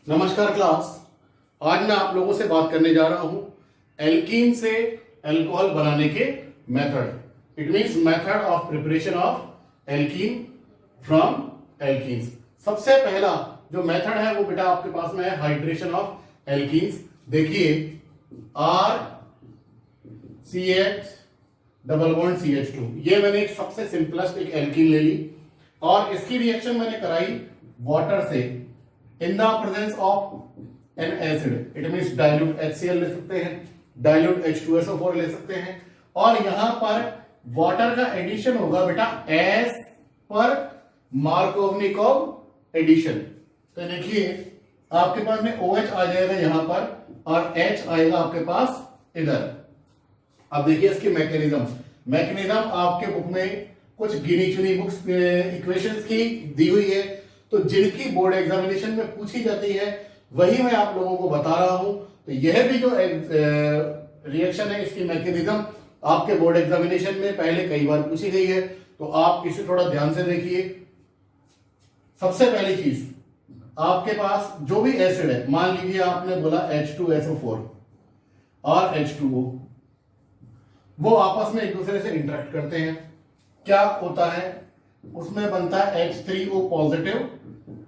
नमस्कार क्लास। आज मैं आप लोगों से बात करने जा रहा हूं एल्कीन से अल्कोहल बनाने के method. It means method of preparation of alkene from alkenes. सबसे पहला जो मेथड है वो बेटा आपके पास में है हाइड्रेशन ऑफ एल्कीन्स। देखिए R C H double bond CH2, ये मैंने एक सबसे सिंपलेस्ट एक एल्कीन ले ली और इसकी रिएक्शन मैंने कराई वाटर से in the presence of N acid. It means dilute HCl ले सकते हैं, डाइल्यूट H2SO4 ले सकते हैं और यहां पर वाटर का एडिशन होगा बेटा एस पर मार्कोवनिकोव एडिशन। तो देखिए आपके पास में OH आ जाएगा यहां पर और H आएगा आपके पास इधर। अब देखिए इसकी मैकेनिज्म आपके बुक में कुछ गिनी चुनी बुक्स इक्वेशंस की दी हुई है, तो जिनकी बोर्ड एग्जामिनेशन में पूछी जाती है वही मैं आप लोगों को बता रहा हूं। तो यह भी जो रिएक्शन है इसकी मैकेनिज्म आपके बोर्ड एग्जामिनेशन में पहले कई बार पूछी गई है, तो आप इसे थोड़ा ध्यान से देखिए। सबसे पहली चीज, आपके पास जो भी एसिड है, मान लीजिए आपने बोला H2SO4 और H2O, वो आपस में एक दूसरे से इंटरेक्ट करते हैं। क्या होता है उसमें बनता है H3O positive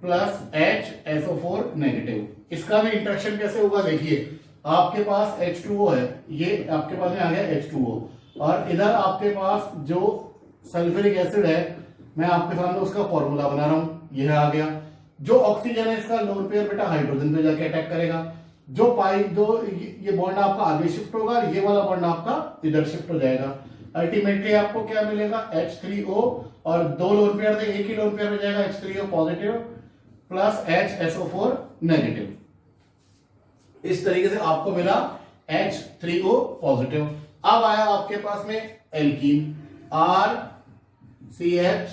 plus HSO4 negative. इसका भी इंटरेक्शन कैसे होगा, देखिए आपके पास H2O है, ये आपके पास में आ गया H2O और इधर आपके पास जो सल्फ्यूरिक एसिड है, मैं आपके सामने उसका फॉर्मूला बना रहा हूं, यह आ गया। जो ऑक्सीजन है इसका लोन पेयर बेटा हाइड्रोजन पे जाके अटैक करेगा। जो ये बॉन्ड आपका आगे शिफ्ट होगा और ये वाला बॉन्ड आपका इधर शिफ्ट हो जाएगा। अल्टीमेटली आपको क्या मिलेगा, H3O और दो लोन पेयर थे, एक ही लोन पेयर में जाएगा H3O positive plus HSO4 negative. इस तरीके से आपको मिला H3O पॉजिटिव। अब आया आपके पास में alkene RCH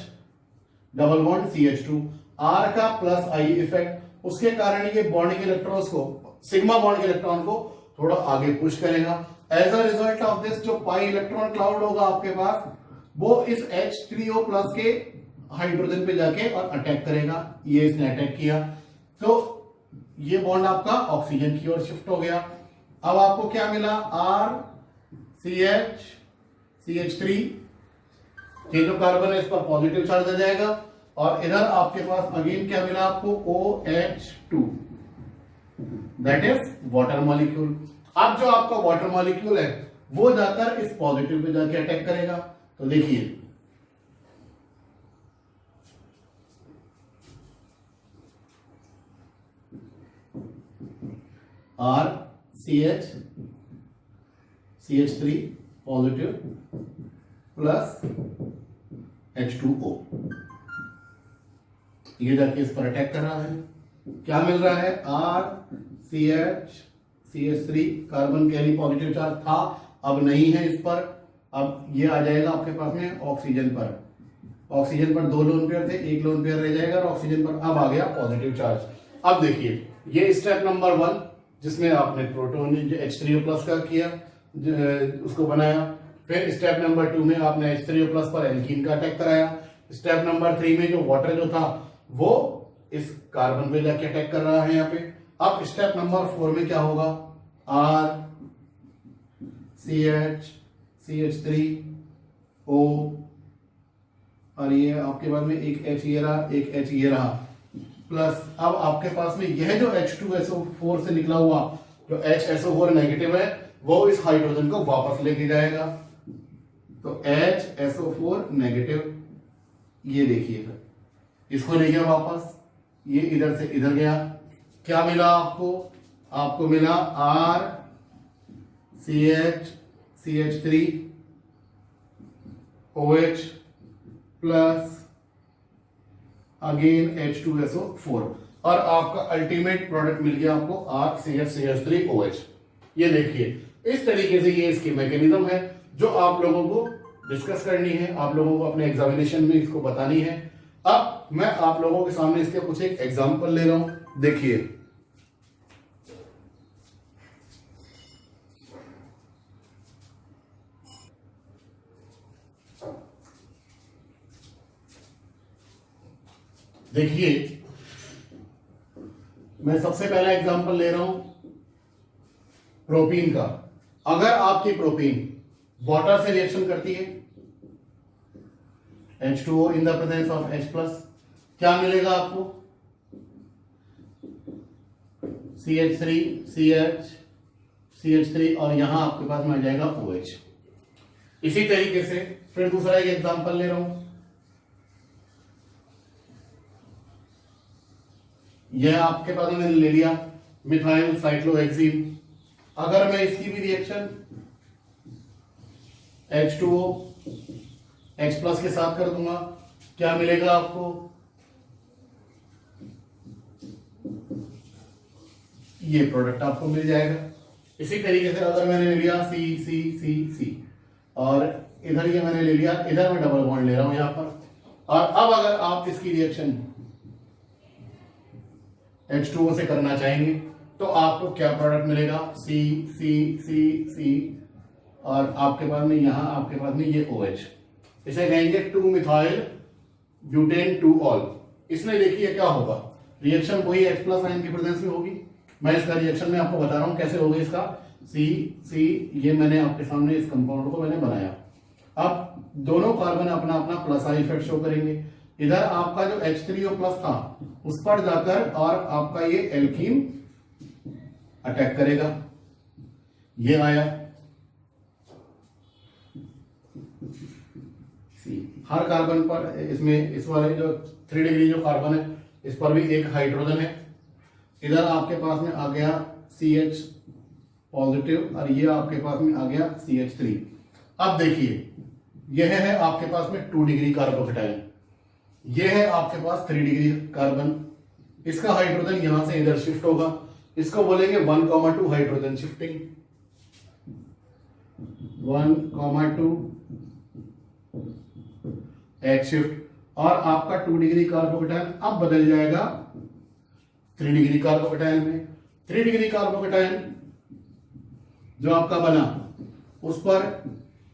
double bond CH2, R का प्लस I इफेक्ट, उसके कारण ये बॉन्ड के इलेक्ट्रॉन्स को, सिग्मा बॉन्ड के इलेक्ट्रॉन को थोड़ा आगे पुश करेगा। As a result of this जो पाई इलेक्ट्रॉन क्लाउड होगा आपके पास, वो इस H3O प्लस के हाइड्रोजन पे जाके और अटैक करेगा। ये इसने अटैक किया तो ये बॉन्ड आपका ऑक्सीजन की ओर शिफ्ट हो गया। अब आपको क्या मिला, RCH CH3, ये जो कार्बन है इस पर पॉजिटिव चार्ज आ जाएगा और इधर आपके पास अगेन क्या मिला आपको, OH2, that is water molecule. अब जो आपका वाटर मॉलिक्यूल है वो जाकर इस पॉजिटिव पे जाके अटैक करेगा। तो देखिए RCH CH3 positive plus H2O, ये जाके इस पर अटैक कर रहा है। क्या मिल रहा है, RCH CH3 carbon carry positive charge था, अब नहीं है इस पर। अब ये आ जाएगा आपके पास में ऑक्सीजन पर। ऑक्सीजन पर दो लोन पेयर थे, एक लोन पेयर रह जाएगा और ऑक्सीजन पर अब आ गया पॉजिटिव चार्ज। अब देखिए ये स्टेप नंबर 1 जिसमें आपने प्रोटोन H3O प्लस का किया, उसको बनाया। फिर स्टेप नंबर 2 में आपने H3O प्लस पर एल्कीन का अटैक कराया। स्टेप नंबर 3 में जो वाटर जो था वो इस कार्बन पे जाके अटैक कर रहा है यहाँ पे। अब स्टेप नंबर 4 में क्या होगा, RCH CH3O और ये आपके पास में एक H ये रहा, एक H ये रहा, प्लस अब आपके पास में यह जो H2SO4 से निकला हुआ जो HSO4 नेगेटिव है वो इस हाइड्रोजन को वापस लेके जाएगा। तो HSO4 नेगेटिव, ये देखिएगा इसको ले गया वापस, ये इधर से इधर गया। क्या मिला आपको मिला RCH CH3 OH plus again H2SO4 और आपका अल्टीमेट प्रोडक्ट मिल गया आपको RCH CH3 OH। ये देखिए इस तरीके से ये इसकी मैकेनिज्म है जो आप लोगों को डिस्कस करनी है, आप लोगों को अपने एग्जामिनेशन में इसको बतानी है। अब मैं आप लोगों के सामने इसके कुछ एक एग्जांपल ले रहा हूं, देखिए देखिए मैं सबसे पहला एग्जांपल ले रहा हूं प्रोपीन का। अगर आपकी प्रोपीन वाटर से रिएक्शन करती है, H2O in the presence of H plus, क्या मिलेगा आपको? CH3 CH CH3 और यहां आपके पास में आ जाएगा OH। इसी तरीके से फिर दूसरा एक एग्जांपल ले रहा हूं। यह आपके पास मैंने ले लिया मिथाइल साइक्लोहेक्सीन। अगर मैं इसकी भी रिएक्शन H2O H प्लस के साथ कर दूंगा, क्या मिलेगा आपको? ये प्रोडक्ट आपको मिल जाएगा। इसी तरीके से अगर मैंने ले लिया C C C C और इधर ये मैंने ले लिया, इधर मैं डबल बॉन्ड ले रहा हूं यहां पर, और अब अगर आप इसकी रिएक्शन H2O से करना चाहेंगे तो आपको क्या प्रोडक्ट मिलेगा? C C C C और आपके पास में यहां आपके पास में ये OH। इसे कहेंगे 2 मिथाइल ब्यूटेन 2 ऑल। इसमें देखिए क्या होगा, रिएक्शन वही H प्लस आयन की प्रेजेंस में होगी। मैं इसका रिएक्शन में आपको बता रहा हूं कैसे होगा इसका। C C ये मैंने आपके सामने इस कंपाउंड को मैंने बनाया। अब दोनों कार्बन अपना अपना प्लस आई इफेक्ट शो करेंगे। इधर आपका जो H3O प्लस था उस पर जाकर और आपका ये एल्कीन अटैक करेगा। ये आया सी, हर कार्बन पर इसमें इस वाले जो 3 डिग्री जो कार्बन है इस पर भी एक हाइड्रोजन है। इधर आपके पास में आ गया CH पॉजिटिव और ये आपके पास में आ गया CH3। अब देखिए यह है आपके पास में 2 डिग्री कार्बोकेटाइन, यह है आपके पास 3 डिग्री कार्बन। इसका हाइड्रोजन यहां से इधर शिफ्ट होगा, इसको बोलेंगे 1,2 हाइड्रोजन शिफ्टिंग। 1,2 H शिफ्ट और आपका 2 डिग्री कार्बोकेटाइन अब बदल जाएगा 3 डिग्री कार्बोकेटाइन में। 3 डिग्री कार्बोकेटाइन जो आपका बना उस पर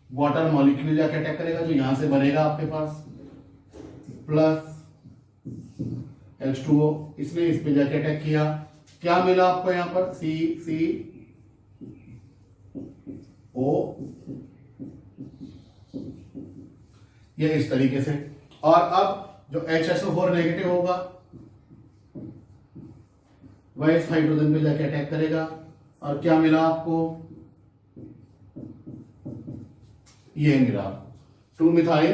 वाटर मॉलिक्यूल जाके अटैक करेगा, जो यहां से बनेगा आपके पास प्लस H2O। इसने इस पे जाके अटैक किया, क्या मिला आपको यहां पर? C C O, ये इस तरीके से। और अब जो HSO4 नेगेटिव होगा वह इस हाइड्रोजन पे जाके अटैक करेगा, और क्या मिला आपको? ये मिला 2 मिथाइल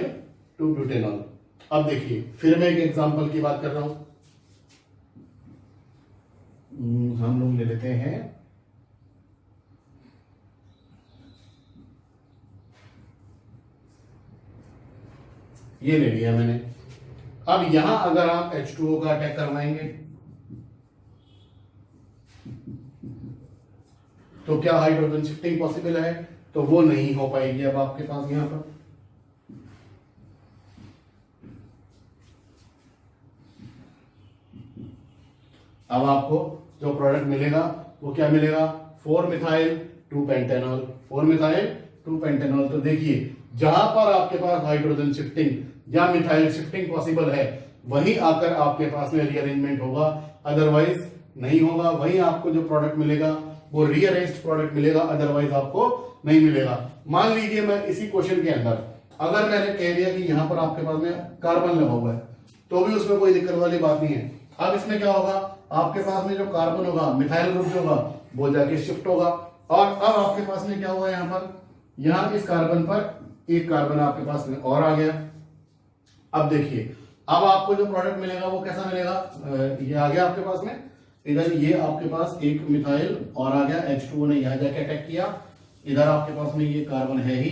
2 ब्यूटेनॉल। अब देखिए फिर मैं एक एग्जांपल की बात कर रहा हूं। हम लोग ले लेते हैं ये ले लिया मैंने। अब यहां अगर आप H2O का अटैक करवाएंगे तो क्या हाइड्रोजन शिफ्टिंग पॉसिबल है? तो वो नहीं हो पाएगी अब आपके पास यहां पर। अब आपको जो प्रोडक्ट मिलेगा वो क्या मिलेगा? 4 मिथाइल 2 पेंटेनॉल, 4 मिथाइल 2 पेंटेनॉल। तो देखिए जहां पर आपके पास हाइड्रोजन शिफ्टिंग या मिथाइल शिफ्टिंग पॉसिबल है वहीं आकर आपके पास में रीअरेंजमेंट होगा, अदरवाइज नहीं होगा। वहीं आपको जो प्रोडक्ट मिलेगा वो रीअरेंज्ड प्रोडक्ट मिलेगा, अदरवाइज आपको नहीं मिलेगा। मान लीजिए मैं इसी क्वेश्चन के अंदर अगर मैंने कह दिया कि यहां पर आपके पास में कार्बन लगा हुआ है तो भी उसमें कोई दिक्कत वाली बात नहीं है। अब इसमें क्या होगा, आपके पास में जो कार्बन होगा मिथाइल ग्रुप जो होगा वो जाके शिफ्ट होगा, और अब आपके पास में क्या हुआ यहाँ पर, यहाँ इस कार्बन पर एक कार्बन आपके पास में और आ गया। अब देखिए अब आपको जो प्रोडक्ट मिलेगा वो कैसा मिलेगा, ये आ गया आपके पास में, इधर ये आपके पास एक मिथाइल और आ गया, H2O ने यहाँ जाके अटैक किया, इधर आपके पास में ये कार्बन है ही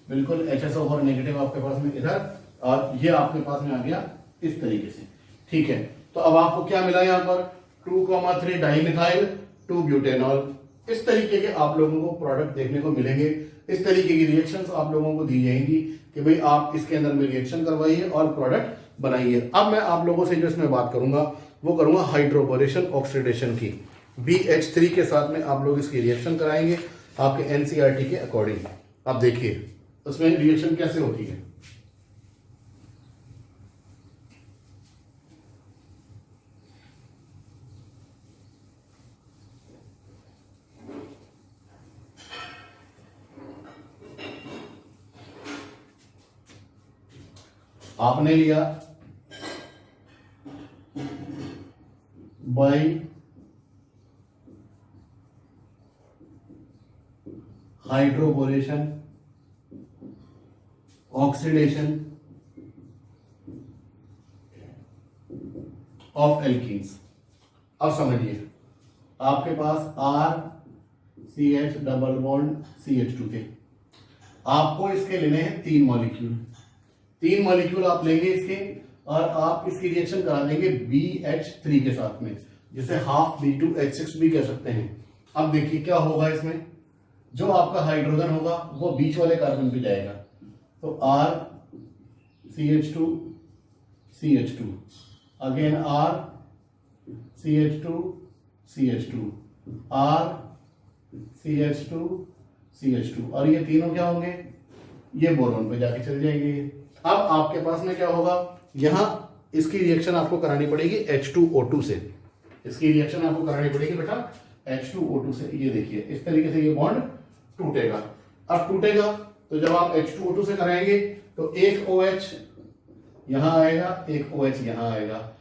बिल्कुल, HSO4 नेगेटिव आपके पास में इधर, और ये आपके पास में आ गया इस तरीके से। ठीक है, तो अब आपको क्या मिला यहाँ पर 2,3 डाइमिथाइल 2 ब्यूटेनॉल। इस तरीके के आप लोगों को प्रोडक्ट देखने को मिलेंगे, इस तरीके की रिएक्शंस आप लोगों को दी जाएंगी कि भाई आप इसके अंदर में रिएक्शन करवाइए और प्रोडक्ट बनाइए। अब मैं आप लोगों से जो इसमें बात करूंगा वो करूंगा हाइड्रोबोरेशन ऑक्सीडेशन की। BH3 के साथ में आप लोग इसकी रिएक्शन कराएंगे आपके NCERT के अकॉर्डिंग। अब देखिए उसमें रिएक्शन कैसे होती है। आपने लिया by hydroboration oxidation of alkenes. अब समझिए, आपके पास RCH डबल बॉन्ड CH2 थे, आपको इसके लेने हैं 3 मॉलिक्यूल। 3 मॉलिक्यूल आप लेंगे इसके, और आप इसकी रिएक्शन करा देंगे BH3 के साथ में, जिसे हाफ B2H6 भी कह सकते हैं। अब देखिए क्या होगा इसमें, जो आपका हाइड्रोजन होगा वो बीच वाले कार्बन पे जाएगा, तो RCH2 CH2, again RCH2 CH2, RCH2 CH2, और ये तीनों क्या होंगे, ये बोरोन पे जाके चल जाएंगे। अब आपके पास में क्या होगा, यहां इसकी रिएक्शन आपको करानी पड़ेगी H2O2 से। इसकी रिएक्शन आपको करानी पड़ेगी बेटा H2O2 से। ये देखिए इस तरीके से ये बॉन्ड टूटेगा। अब टूटेगा तो जब आप H2O2 से कराएंगे तो एक OH यहां आएगा, एक OH यहां आएगा,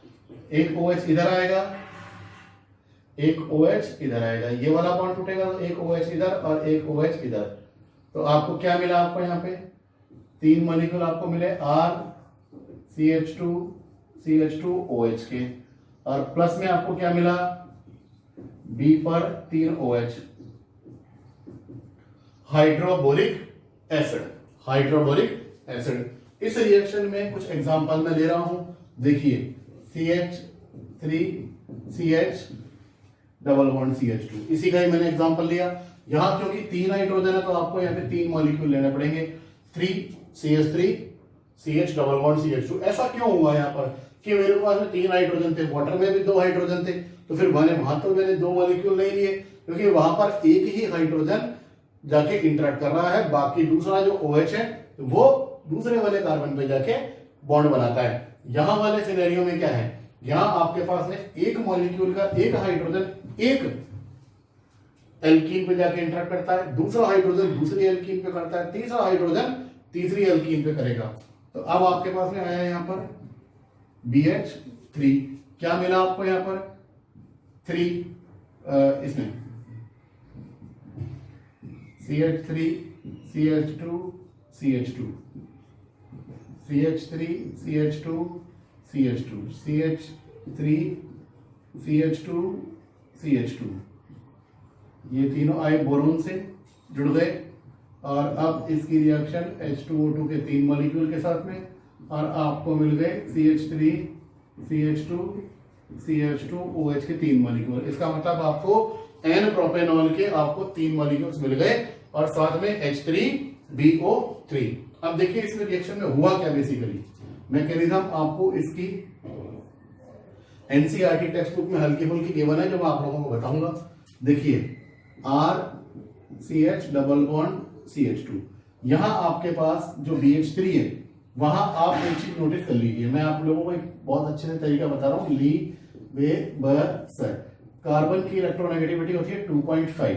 एक OH इधर आएगा, एक OH इधर आएगा, ये वाला बॉन्ड टूटेगा तो एक OH इधर और एक OH इधर। तो आपको क्या मिला, आपको यहाँ पे 3 मॉलिक्यूल आपको मिले RCH2 CH2 OH के, और प्लस में आपको क्या मिला, B पर 3 OH, हाइड्रोबोरिक एसिड। हाइड्रोबोरिक एसिड। इस रिएक्शन में कुछ एग्जांपल मैं ले रहा हूं, देखिए CH3CH डबल बॉन्ड CH2, इसी का ही मैंने एग्जांपल लिया। यहां क्योंकि 3 हाइड्रोजन है तो आपको यहाँ पे 3 मॉलिक्यूल लेने पड़ेंगे, 3CH3CH डबल बॉन्ड CH2। ऐसा क्यों हुआ यहाँ पर कि मेरे पास में 3 हाइड्रोजन थे, वाटर में भी 2 हाइड्रोजन थे, तो फिर वहां तो मैंने 2 मॉलिक्यूल नहीं लिए, क्योंकि वहां पर एक ही हाइड्रोजन जाके इंटरेक्ट कर रहा है, बाकी दूसरा जो OH है वो दूसरे वाले कार्बन पे जाके बॉन्ड बनाता है। यहां वाले सिनेरियो में क्या है, यहां आपके पास में एक मॉलिक्यूल का एक हाइड्रोजन एक एल्कीन पे जाके इंटरेक्ट करता है, दूसरा हाइड्रोजन दूसरी एल्कीन पे करता है, तीसरा हाइड्रोजन तीसरी एल्कीन पे करेगा। तो अब आपके पास में आया यहां पर BH3, क्या मिला आपको यहां पर 3 इसमें CH3 CH2 CH2 CH3 CH2 CH2 CH3 CH2 CH2, ये तीनों आए बोरोन से जुड़ गए, और अब इसकी रिएक्शन H2O2 के 3 मॉलिक्यूल के साथ में, और आपको मिल गए CH3 CH2 CH2 OH के 3 मॉलिक्यूल। इसका मतलब आपको N प्रोपेनॉल के आपको 3 मॉलिक्यूल्स मिल गए, और साथ में H3BO3। अब देखिए इसमें रिएक्शन में हुआ क्या, बेसिकली मैकेनिज्म आपको इसकी एनसीईआरटी टेक्स्ट बुक में हल्की फुल्की गिवन है, जो मैं आप लोगों को बताऊंगा। देखिए RCH डबल बॉन्ड CH2, यहां आपके पास जो BH3 है, वहां आप एक चीज नोटिस कर लीजिए, मैं आप लोगों को एक बहुत अच्छे से तरीका बता रहा हूं, लीवेबर्सर। कार्बन की इलेक्ट्रोनेगेटिविटी होती है 2.5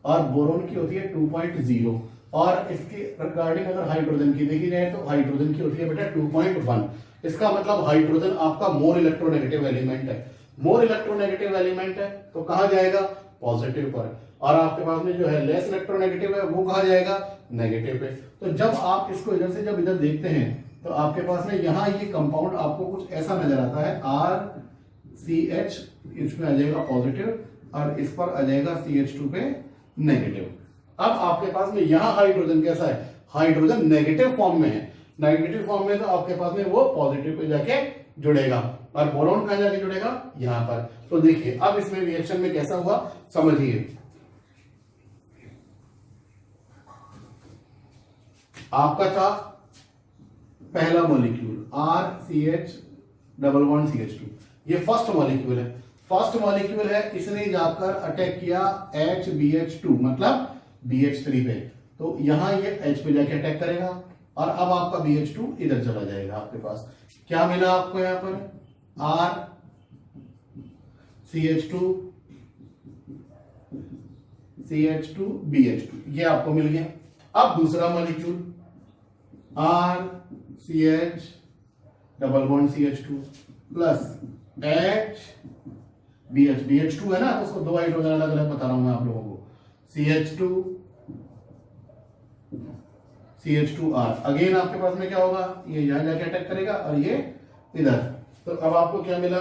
और बोरोन की होती है 2.0, और इसके रिगार्डिंग अगर हाइड्रोजन की देखी जाए तो हाइड्रोजन की होती है बेटा 2.1। इसका मतलब हाइड्रोजन आपका मोर इलेक्ट्रोनेगेटिव एलिमेंट है। मोर इलेक्ट्रोनेगेटिव एलिमेंट है तो कहा जाएगा पॉजिटिव पर, और आपके पास में जो है लेस इलेक्ट्रोनेगेटिव है वो कहा जाएगा नेगेटिव पे। तो जब आप इसको इधर से जब इधर देखते हैं तो आपके पास में यहाँ ये कंपाउंड आपको कुछ ऐसा नजर आता है, RCH इसमें आ जाएगा पॉजिटिव और इस पर आ जाएगा CH2 पे नेगेटिव। अब आपके पास में यहाँ हाइड्रोजन कैसा है, हाइड्रोजन नेगेटिव फॉर्म में है। नेगेटिव फॉर्म में तो आपके पास में वो पॉजिटिव पे जाके जुड़ेगा, और बोरोन कहां जाके जुड़ेगा, यहां पर। तो देखिए अब इसमें रिएक्शन में कैसा हुआ समझिए। आपका था पहला molecule RCH double bond CH2, ये फर्स्ट मॉलिक्यूल है। फर्स्ट मॉलिक्यूल है, इसने जाकर अटैक किया HBH2 मतलब BH3 पे, तो यहां ये H पे जाके अटैक करेगा, और अब आपका BH2 इधर चला जाएगा। आपके पास क्या मिला आपको यहां पर, CH2 BH2, ये आपको मिल गया। अब दूसरा molecule RCH double bond CH2 plus H BH2 है ना, तो उसको दो हाइड्रोजन अलग अलग बता रहा हूं मैं आप लोगों को, CH2R। अगेन आपके पास में क्या होगा, ये यहां जाके अटैक करेगा और ये इधर। तो अब आपको क्या मिला,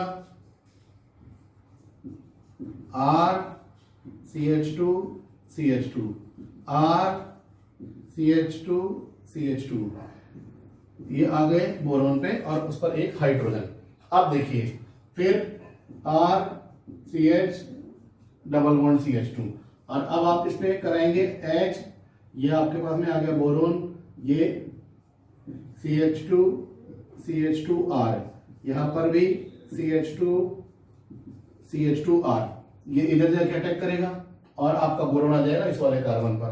R CH2 CH2 R CH2 CH2, ये आ गए बोरोन पे और उस पर एक हाइड्रोजन। अब देखिए फिर R CH double bond CH2, और अब आप इस पे कराएंगे H, ये आपके पास में आ गया बोरोन, ये CH2 CH2R, यहां पर भी CH2 CH2R, ये इधर जाके अटैक करेगा और आपका बोरोन आ जाएगा इस वाले कार्बन पर।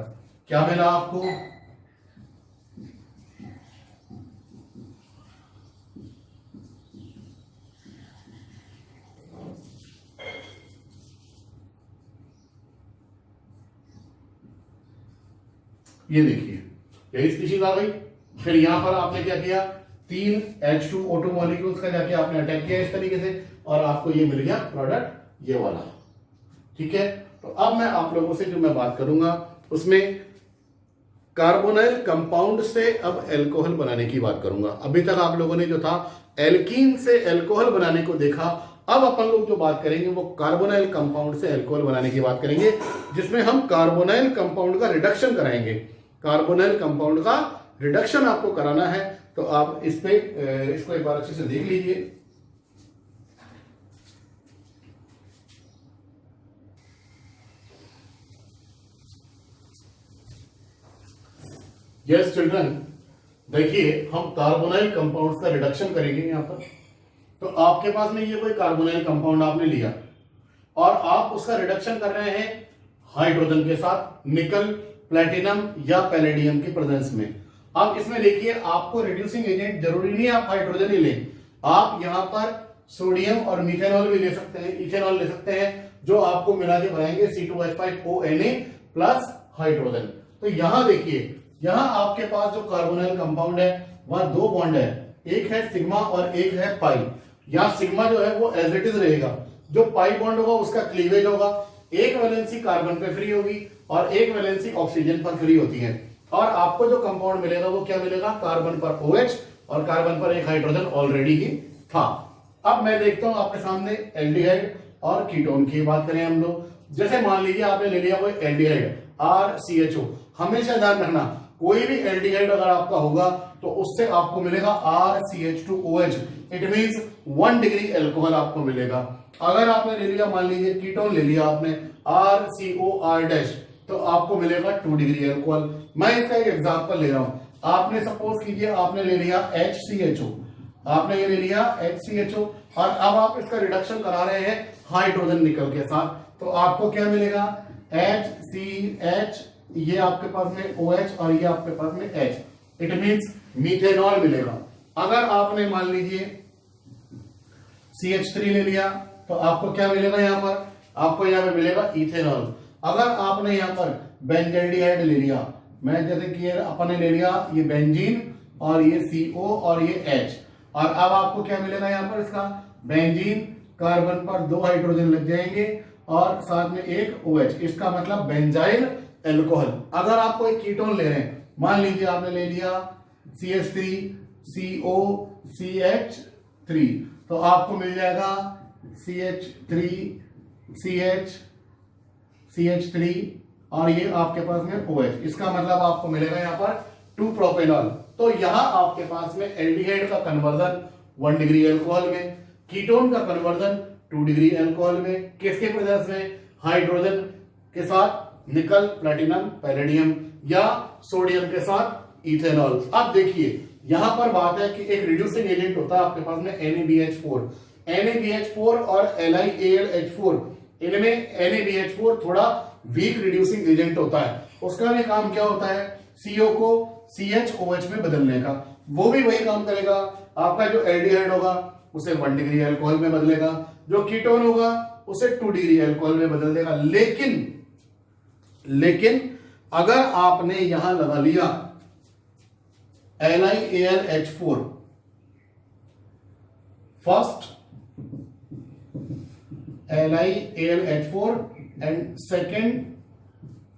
क्या मिला आपको, ये देखिए यही स्पीशीज आ गई। फिर यहां पर आपने क्या किया, 3 H2O2 मॉलिक्यूल्स का जाके आपने अटैक किया इस तरीके से, और आपको ये मिल गया प्रोडक्ट ये वाला। ठीक है, तो अब मैं आप लोगों से जो मैं बात करूंगा उसमें कार्बोनाइल कंपाउंड से अब एल्कोहल बनाने की बात करूंगा। अभी तक आप लोगों ने जो था एल्कीन से एल्कोहल बनाने को देखा, अब अपन लोग जो बात करेंगे वो कार्बोनाइल कंपाउंड से एल्कोहल बनाने की बात करेंगे, जिसमें हम कार्बोनाइल कंपाउंड का रिडक्शन कराएंगे। कार्बोनाइल कंपाउंड का रिडक्शन आपको कराना है, तो आप इस पे इसको एक बार अच्छे से देख लीजिए। यस चिल्ड्रन, देखिए हम कार्बोनाइल कंपाउंड्स का रिडक्शन करेंगे यहां पर। तो आपके पास में ये कोई कार्बोनाइल कंपाउंड आपने लिया और आप उसका रिडक्शन कर रहे हैं हाइड्रोजन के साथ, निकल, प्लेटिनम या पैलेडियम की प्रेजेंस में। अब इसमें देखिए आपको रिड्यूसिंग एजेंट जरूरी नहीं है आप हाइड्रोजन ही लें, आप यहां पर सोडियम और मिथेनॉल भी ले सकते हैं, इथेनॉल ले सकते हैं, जो आपको मिला के बनाएंगे C2H5ONa प्लस हाइड्रोजन। तो यहां देखिए, यहां आपके पास जो कार्बोनाइल कंपाउंड है वहां दो बॉन्ड है, एक है सिग्मा और एक है पाई। यहां सिग्मा जो है वो एज इट इज रहेगा, जो पाई बॉन्ड होगा उसका क्लीवेज होगा, एक वैलेंसी कार्बन पे फ्री होगी और एक वैलेंसी ऑक्सीजन पर फ्री होती है, और आपको जो कंपाउंड मिलेगा वो क्या मिलेगा, कार्बन पर OH और कार्बन पर एक हाइड्रोजन ऑलरेडी ही था। अब मैं देखता हूं आपके सामने एल्डिहाइड और कीटोन की बात करें हम लोग। जैसे मान लीजिए आपने ले लिया वो एल्डिहाइड RCHO, हमेशा ध्यान रखना कोई भी एल्डिहाइड अगर आपका होगा तो उससे आपको मिलेगा RCH2OH, it means 1 degree alcohol आपको मिलेगा। अगर आपने ले लिया मान लीजिए कीटोन ले लिया आपने RCOR-, तो आपको मिलेगा 2 डिग्री एल्कोहल। मैं इसका एक एग्जांपल ले रहा हूं, आपने सपोज कीजिए आपने ले लिया HCHO, आपने ये ले लिया HCHO और अब आप इसका रिडक्शन करा रहे हैं हाइड्रोजन निकल के साथ, तो आपको क्या मिलेगा HCH, ये आपके पास में OH और ये आपके पास में H, इट मींस मीथेनॉल मिलेगा। अगर आपने मान लीजिए CH3 ले लिया तो आपको क्या मिलेगा, यहां पर आपको यहां पे मिलेगा इथेनॉल। अगर आपने यहां पर बेंजाल्डिहाइड ले लिया, मैं जैसे कि अपन ने ले लिया ये बेंजीन और ये CO और ये H, और अब आपको क्या मिलेगा यहां पर, इसका बेंजीन, कार्बन पर 2 हाइड्रोजन लग जाएंगे और साथ में एक OH, इसका मतलब बेंजाइल एल्कोहल। अगर आप कोई कीटोन ले रहे हैं, मान लीजिए आपने ले लिया CH3 CO CH3, तो आपको मिल जाएगा CH3 CH3 और ये आपके पास में OH, इसका मतलब आपको मिलेगा यहां पर 2 प्रोपेनॉल। तो यहां आपके पास में एल्डिहाइड का कन्वर्जन 1 डिग्री एल्कोहल में, कीटोन का कन्वर्जन 2 डिग्री एल्कोहल में, किसके प्रेजेंस में, हाइड्रोजन के साथ निकल, प्लेटिनम, पैलेडियम या सोडियम के साथ इथेनॉल। अब देखिए यहां पर बात है कि एक रिड्यूसिंग एजेंट होता है आपके पास में NaBH4, NaBH4 और LiAlH4, इनमें NaBH4 थोड़ा वीक रिड्यूसिंग एजेंट होता है, उसका भी काम क्या होता है, CO को CHOH में बदलने का। वो भी वही काम करेगा, आपका जो एल्डिहाइड होगा उसे 1 डिग्री एल्कोहल में बदलेगा, जो कीटोन होगा उसे 2 डिग्री एल्कोहल में बदल देगा। लेकिन अगर आपने यहां लगा लिया LiAlH4, first LiAlH4 and second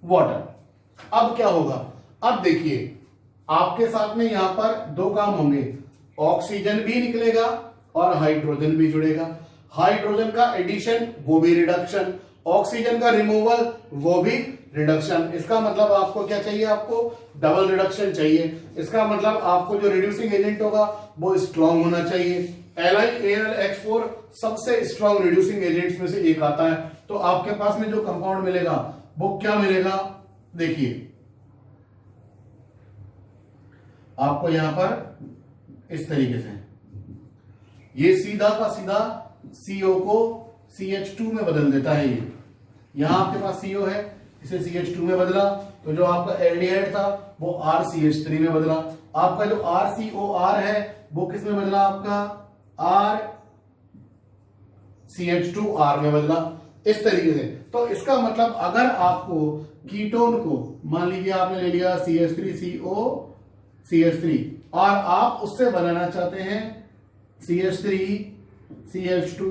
water. अब क्या होगा, अब देखिए आपके साथ में यहां पर दो काम होंगे, ऑक्सीजन भी निकलेगा और हाइड्रोजन भी जुड़ेगा। हाइड्रोजन का एडिशन वो भी रिडक्शन, ऑक्सीजन का रिमूवल वो भी रिडक्शन। इसका मतलब आपको क्या चाहिए, आपको डबल रिडक्शन चाहिए। इसका मतलब आपको जो रिड्यूसिंग एजेंट होगा वो स्ट्रॉन्ग होना चाहिए। LiAlH4 सबसे स्ट्रॉन्ग रिड्यूसिंग एजेंट्स में से एक आता है। तो आपके पास में जो कंपाउंड मिलेगा वो क्या मिलेगा, देखिए आपको यहां पर इस तरीके से ये सीधा का सीधा CO को CH2 में बदल देता है। ये यहां आपके पास CO है, इसे CH2 में बदला, तो जो आपका एल्डिहाइड था वो RCH3 में बदला। आपका जो RCOR है वो किस में बदला, आपका RCH2R में बदला, इस तरीके से। तो इसका मतलब अगर आपको कीटोन को मान लीजिए आपने ले लिया CH3CO CH3 और आप उससे बनाना चाहते हैं CH3 CH2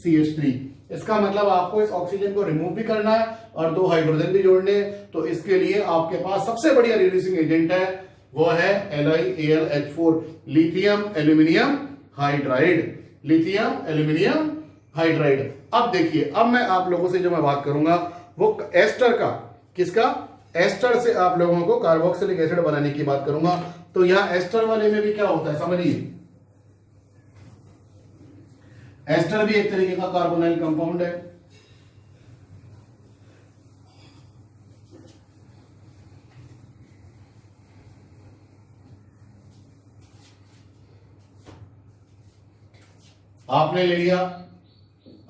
CH3, इसका मतलब आपको इस ऑक्सीजन को रिमूव भी करना है और दो हाइड्रोजन भी जोड़ने हैं। तो इसके लिए आपके पास सबसे बढ़िया रिड्यूसिंग एजेंट है, वो है LiAlH4, lithium aluminium hydride, lithium aluminium hydride. अब देखिए, अब मैं आप लोगों से जो मैं बात करूंगा वो एस्टर का, किसका, एस्टर से आप लोगों को कार्बोक्सिलिक एसिड बनाने की बात करूंगा। तो यहां एस्टर वाले में भी क्या होता है समझिए, एस्टर भी एक तरीके का कार्बोनाइल कंपाउंड है। आपने ले लिया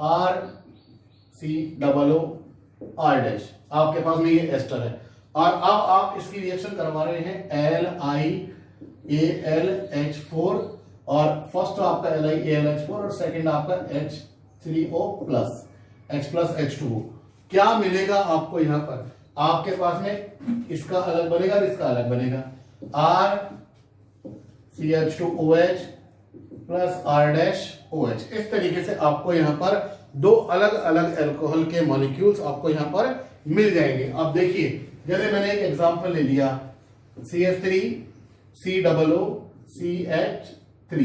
RCOO R-, आपके पास में ये एस्टर है और अब आप इसकी रिएक्शन करवा रहे हैं LiAlH4 और फर्स्ट आपका LiAlH4 और सेकंड आपका H3O प्लस H+H2O। क्या मिलेगा आपको यहां पर, आपके पास में इसका अलग बनेगा और इसका अलग बनेगा, RCH2OH प्लस R-OH। इस तरीके से आपको यहां पर दो अलग अलग अल्कोहल के मॉलिक्यूल्स आपको यहां पर मिल जाएंगे। अब देखिए, जैसे मैंने एक एग्जांपल ले लिया CH3 COO CH3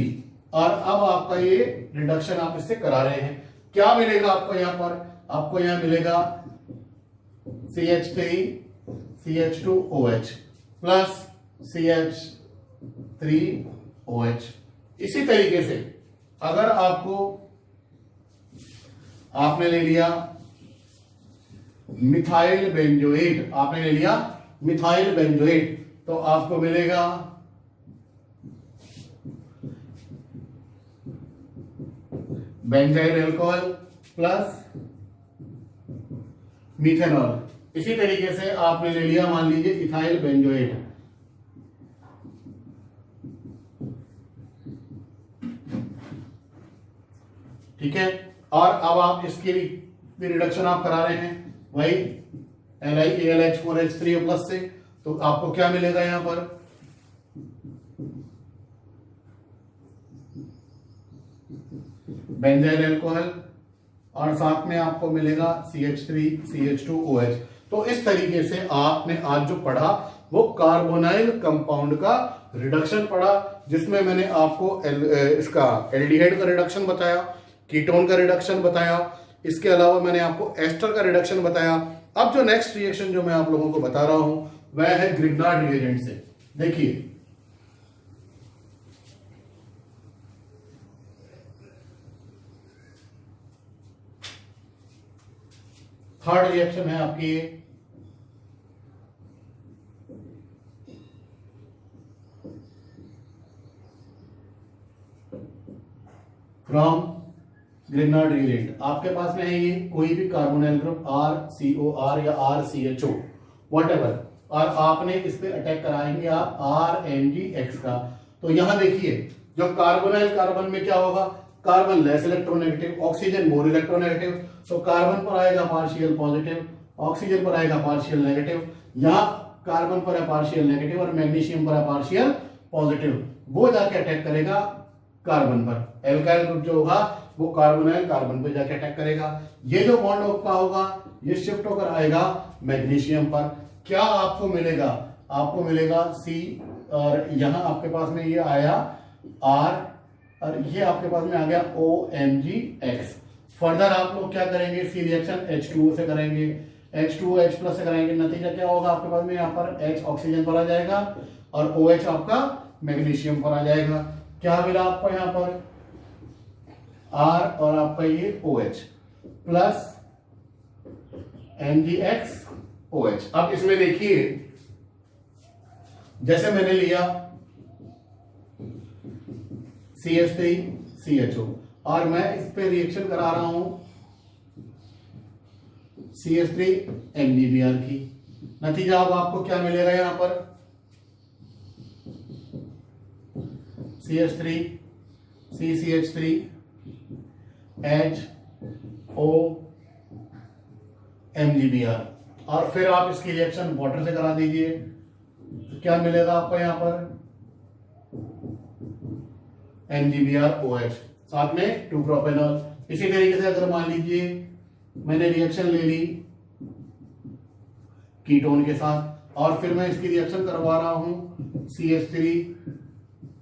और अब आपका ये रिडक्शन आप इससे करा रहे हैं, क्या मिलेगा आपको यहां पर, आपको यहां मिलेगा CH3 CH2OH प्लस CH3OH। इसी तरीके से अगर आपने ले लिया मिथाइल बेंजोएट, आपने ले लिया मिथाइल बेंजोएट, तो आपको मिलेगा बेंजाइल अल्कोहल प्लस मिथेनॉल। इसी तरीके से आपने ले लिया मान लीजिए इथाइल बेंजोएट, ठीक है, और अब आप इसकी भी रिडक्शन आप करा रहे हैं वही LiAlH4H3O प्लस से, तो आपको क्या मिलेगा यहां पर, बेंजाइल अल्कोहल और साथ में आपको मिलेगा CH3 CH2OH। तो इस तरीके से आपने आज जो पढ़ा वो कार्बोनाइल कंपाउंड का रिडक्शन पढ़ा, जिसमें मैंने आपको इसका एल्डिहाइड का रिडक्शन बताया, कीटोन का रिडक्शन बताया, इसके अलावा मैंने आपको एस्टर का रिडक्शन बताया। अब जो नेक्स्ट रिएक्शन जो मैं आप लोगों को बता रहा हूं वह है ग्रिग्नार्ड रिएजेंट से। देखिए थर्ड रिएक्शन है आपकी फ्रॉम ग्रिग्नार्ड रिएजेंट। आपके पास में है ये कोई भी कार्बोनाइल ग्रुप RCOR या RCHO व्हाटएवर, और आपने इस पे अटैक कराएंगे आप RMgX का। तो यहां देखिए जो कार्बोनाइल कार्बन में क्या होगा, carbon less electronegative, oxygen more electronegative, तो कार्बन पर आएगा पार्शियल पॉजिटिव, ऑक्सीजन पर आएगा पार्शियल नेगेटिव, यहां कार्बन पर है पार्शियल नेगेटिव और मैग्नीशियम पर है पार्शियल पॉजिटिव, वो जाके अटैक करेगा कार्बन पर एल्काइल ग्रुप जो होगा वो कार्बोनाइल कार्बन पे जाके अटैक करेगा। ये जो बॉन्ड आपका होगा ये शिफ्ट होकर आएगा मैग्नीशियम पर। क्या आपको मिलेगा? आपको मिलेगा C, और यहां आपके पास में ये आया R, और ये आपके पास में आ गया OMgX। फर्दर आप लोग क्या करेंगे? सी रिएक्शन H2O से करेंगे, H2O H+ से कराएंगे। नतीजा क्या होगा आपके पास में? यहाँ पर H ऑक्सीजन पर आ जाएगा और OH आपका मैग्नीशियम पर आ जाएगा। क्या मिला आपको? यहाँ पर R और आपका ये OH प्लस MgX OH। अब इसमें देखिए, जैसे मैंने लिया CH3 CHO और मैं इस पे रिएक्शन करा रहा हूं CH3 MgBr की। नतीजा अब आपको क्या मिलेगा? यहां पर CH3 CCH3 HO MgBr, और फिर आप इसकी रिएक्शन वाटर से करा दीजिए तो क्या मिलेगा आपको? यहां पर MgBr OH, साथ में 2-प्रोपेनॉल। इसी तरीके से अगर मान लीजिए मैंने रिएक्शन ले ली कीटोन के साथ और फिर मैं इसकी रिएक्शन करवा रहा हूं CH3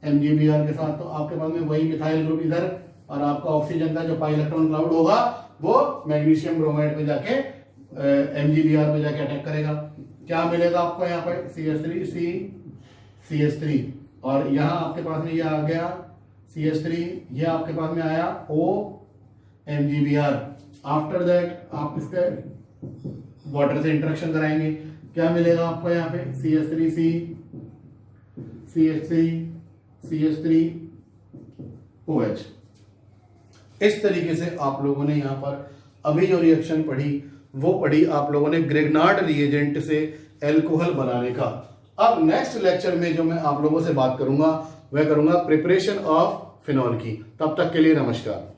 MgBr के साथ, तो आपके पास में वही मिथाइल ग्रुप इधर, और आपका ऑक्सीजन का जो पाई इलेक्ट्रॉन क्लाउड होगा वो मैग्नीशियम ब्रोमाइड पे जाके MgBr पे जाके अटैक करेगा। क्या मिलेगा आपको? यहाँ पर CH3 और यहाँ आपके पास में ये आ गया CH3, ये आपके पास में आया OMgBr। आफ्टर दैट आप इसके वाटर से इंटरेक्शन कराएंगे। क्या मिलेगा आपको? यहाँ पे CH3C CH3 CH3 OH। इस तरीके से आप लोगों ने यहाँ पर अभी जो रिएक्शन पढ़ी वो पढ़ी आप लोगों ने ग्रिग्नार्ड रिएजेंट से एल्कोहल बनाने का। अब नेक्स्ट लेक्चर में जो मैं आप लोगों से बात करूंगा वह करूंगा प्रिपरेशन ऑफ फिनॉल की। तब तक के लिए नमस्कार।